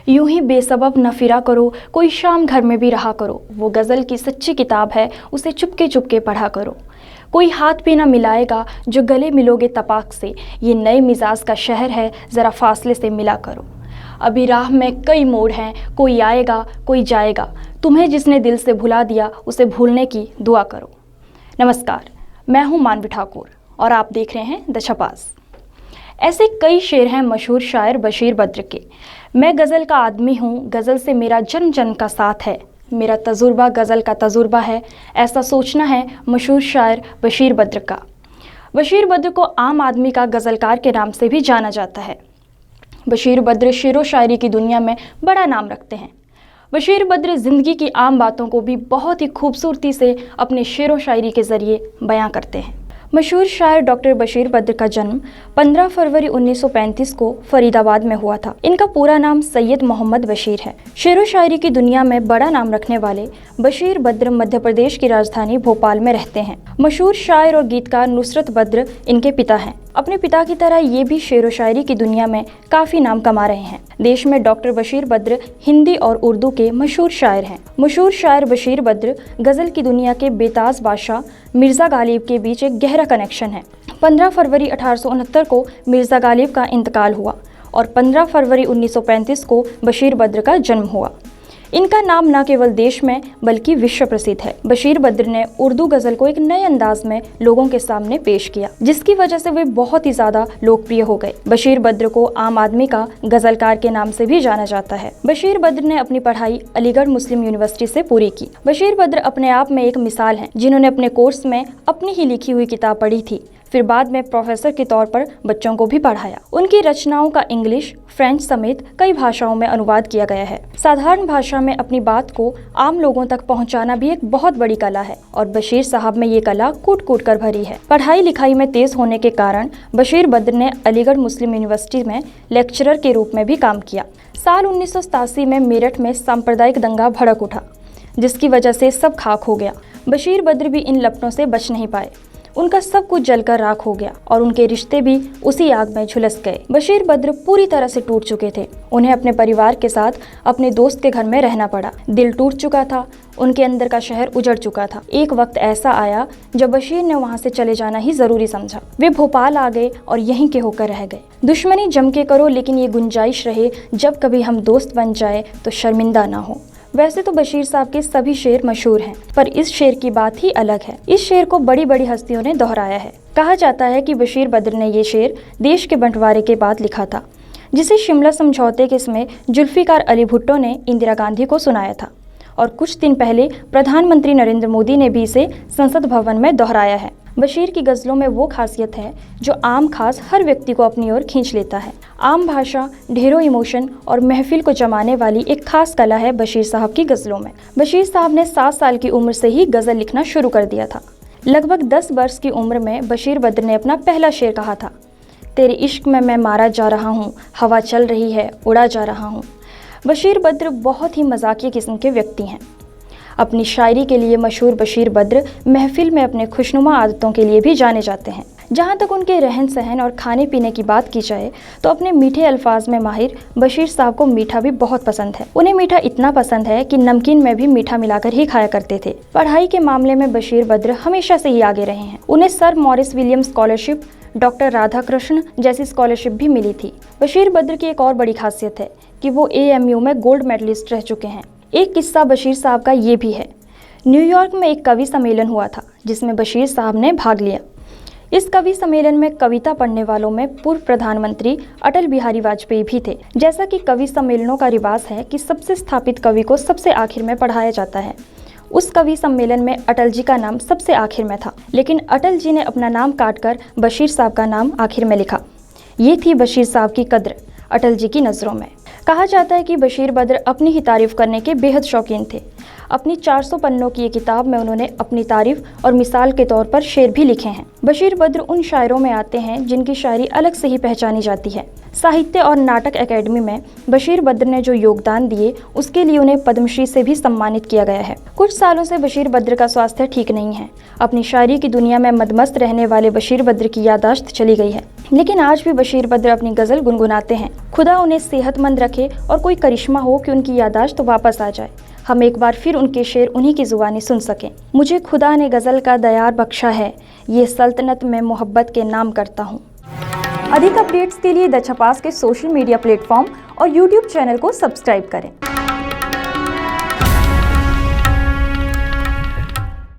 यूं ही बेसबब न फिरा करो, कोई शाम घर में भी रहा करो। वो गज़ल की सच्ची किताब है, उसे चुपके चुपके पढ़ा करो। कोई हाथ भी ना मिलाएगा जो गले मिलोगे तपाक से। ये नए मिजाज का शहर है, ज़रा फासले से मिला करो। अभी राह में कई मोड़ हैं, कोई आएगा कोई जाएगा। तुम्हें जिसने दिल से भुला दिया उसे भूलने की दुआ करो। नमस्कार, मैं हूँ मानवी ठाकुर और आप देख रहे हैं द छपास। ऐसे कई शेर हैं मशहूर शायर बशीर बद्र के। मैं गज़ल का आदमी हूँ, गज़ल से मेरा जन्म जन्म का साथ है। मेरा तजुर्बा गज़ल का तजुर्बा है, ऐसा सोचना है मशहूर शायर बशीर बद्र का। बशीर बद्र को आम आदमी का गज़लकार के नाम से भी जाना जाता है। बशीर बद्र शेरो शायरी की दुनिया में बड़ा नाम रखते हैं। बशीर बद्र ज़िंदगी की आम बातों को भी बहुत ही खूबसूरती से अपने शेरो शायरी के ज़रिए बयां करते हैं। मशहूर शायर डॉक्टर बशीर बद्र का जन्म 15 फरवरी 1935 को फरीदाबाद में हुआ था। इनका पूरा नाम सैयद मोहम्मद बशीर है। शेरो शायरी की दुनिया में बड़ा नाम रखने वाले बशीर बद्र मध्य प्रदेश की राजधानी भोपाल में रहते हैं। मशहूर शायर और गीतकार नुसरत बद्र इनके पिता हैं। अपने पिता की तरह ये भी शेरो शायरी की दुनिया में काफ़ी नाम कमा रहे हैं। देश में डॉक्टर बशीर बद्र हिंदी और उर्दू के मशहूर शायर हैं। मशहूर शायर बशीर बद्र गज़ल की दुनिया के बेताज बादशाह मिर्ज़ा गालिब के बीच एक गहरा कनेक्शन है। 15 फरवरी 1869 को मिर्ज़ा गालिब का इंतकाल हुआ और 15 फरवरी 1935 को बशीर बद्र का जन्म हुआ। इनका नाम न केवल देश में बल्कि विश्व प्रसिद्ध है। बशीर बद्र ने उर्दू गज़ल को एक नए अंदाज में लोगों के सामने पेश किया, जिसकी वजह से वे बहुत ही ज़्यादा लोकप्रिय हो गए। बशीर बद्र को आम आदमी का गज़लकार के नाम से भी जाना जाता है। बशीर बद्र ने अपनी पढ़ाई अलीगढ़ मुस्लिम यूनिवर्सिटी से पूरी की। बशीर बद्र अपने आप में एक मिसाल हैं, जिन्होंने अपने कोर्स में अपनी ही लिखी हुई किताब पढ़ी थी, फिर बाद में प्रोफेसर के तौर पर बच्चों को भी पढ़ाया। उनकी रचनाओं का इंग्लिश, फ्रेंच समेत कई भाषाओं में अनुवाद किया गया है। साधारण भाषा में अपनी बात को आम लोगों तक पहुंचाना भी एक बहुत बड़ी कला है और बशीर साहब में ये कला कूट कूट कर भरी है। पढ़ाई लिखाई में तेज होने के कारण बशीर बद्र ने अलीगढ़ मुस्लिम यूनिवर्सिटी में लेक्चरर के रूप में भी काम किया। साल 1987 में मेरठ में सांप्रदायिक दंगा भड़क उठा, जिसकी वजह से सब खाक हो गया। बशीर बद्र भी इन लपटों से बच नहीं पाए। उनका सब कुछ जलकर राख हो गया और उनके रिश्ते भी उसी आग में झुलस गए। बशीर बद्र पूरी तरह से टूट चुके थे। उन्हें अपने परिवार के साथ अपने दोस्त के घर में रहना पड़ा। दिल टूट चुका था, उनके अंदर का शहर उजड़ चुका था। एक वक्त ऐसा आया जब बशीर ने वहां से चले जाना ही जरूरी समझा। वे भोपाल आ गए और यहीं के होकर रह गए। दुश्मनी जम के करो, लेकिन ये गुंजाइश रहे जब कभी हम दोस्त बन जाए तो शर्मिंदा ना हो। वैसे तो बशीर साहब के सभी शेर मशहूर हैं, पर इस शेर की बात ही अलग है। इस शेर को बड़ी बड़ी हस्तियों ने दोहराया है। कहा जाता है कि बशीर बद्र ने ये शेर देश के बंटवारे के बाद लिखा था, जिसे शिमला समझौते के समय जुल्फिकार अली भुट्टो ने इंदिरा गांधी को सुनाया था और कुछ दिन पहले प्रधानमंत्री नरेंद्र मोदी ने भी इसे संसद भवन में दोहराया है। बशीर की गज़लों में वो खासियत है जो आम खास हर व्यक्ति को अपनी ओर खींच लेता है। आम भाषा, ढेरों इमोशन और महफिल को जमाने वाली एक खास कला है बशीर साहब की गज़लों में। बशीर साहब ने 7 साल की उम्र से ही गज़ल लिखना शुरू कर दिया था। लगभग 10 वर्ष की उम्र में बशीर बद्र ने अपना पहला शेर कहा था, तेरे इश्क में मैं मारा जा रहा हूँ, हवा चल रही है, उड़ा जा रहा हूँ। बशीर बद्र बहुत ही मजाकिया किस्म के व्यक्ति हैं। अपनी शायरी के लिए मशहूर बशीर बद्र महफिल में अपने खुशनुमा आदतों के लिए भी जाने जाते हैं। जहाँ तक उनके रहन सहन और खाने पीने की बात की जाए तो अपने मीठे अल्फाज में माहिर बशीर साहब को मीठा भी बहुत पसंद है। उन्हें मीठा इतना पसंद है कि नमकीन में भी मीठा मिलाकर ही खाया करते थे। पढ़ाई के मामले में बशीर बद्र हमेशा से ही आगे रहे हैं। उन्हें sir Morris William scholarship, doctor Radhakrishna जैसी स्कॉलरशिप भी मिली थी। बशीर बद्र की एक और बड़ी खासियत है कि वो AMU में गोल्ड मेडलिस्ट रह चुके हैं। एक किस्सा बशीर साहब का ये भी है। न्यूयॉर्क में एक कवि सम्मेलन हुआ था जिसमें बशीर साहब ने भाग लिया। इस कवि सम्मेलन में कविता पढ़ने वालों में पूर्व प्रधानमंत्री अटल बिहारी वाजपेयी भी थे। जैसा कि कवि सम्मेलनों का रिवाज है कि सबसे स्थापित कवि को सबसे आखिर में पढ़ाया जाता है, उस कवि सम्मेलन में अटल जी का नाम सबसे आखिर में था, लेकिन अटल जी ने अपना नाम काटकर बशीर साहब का नाम आखिर में लिखा। ये थी बशीर साहब की कद्र अटल जी की नज़रों में। कहा जाता है कि बशीर बद्र अपनी ही तारीफ करने के बेहद शौकीन थे। अपनी 400 पन्नों की ये किताब में उन्होंने अपनी तारीफ और मिसाल के तौर पर शेर भी लिखे हैं। बशीर बद्र उन शायरों में आते हैं जिनकी शायरी अलग से ही पहचानी जाती है। साहित्य और नाटक अकेडमी में बशीर बद्र ने जो योगदान दिए उसके लिए उन्हें पद्मश्री से भी सम्मानित किया गया है। कुछ सालों से बशीर बद्र का स्वास्थ्य ठीक नहीं है। अपनी शायरी की दुनिया में मदमस्त रहने वाले बशीर बद्र की याददाश्त चली गई है, लेकिन आज भी बशीर बद्र अपनी गज़ल गुनगुनाते हैं खुदा उन्हें सेहतमंद रखे और कोई करिश्मा हो कि उनकी याददाश्त तो वापस आ जाए, हम एक बार फिर उनके शेर उन्हीं की ज़ुबानी सुन सकें। मुझे खुदा ने गज़ल का दयार बख्शा है, ये सल्तनत मैं मोहब्बत के नाम करता हूँ। अधिक अपडेट्स के लिए द छपास के सोशल मीडिया प्लेटफॉर्म और यूट्यूब चैनल को सब्सक्राइब करें।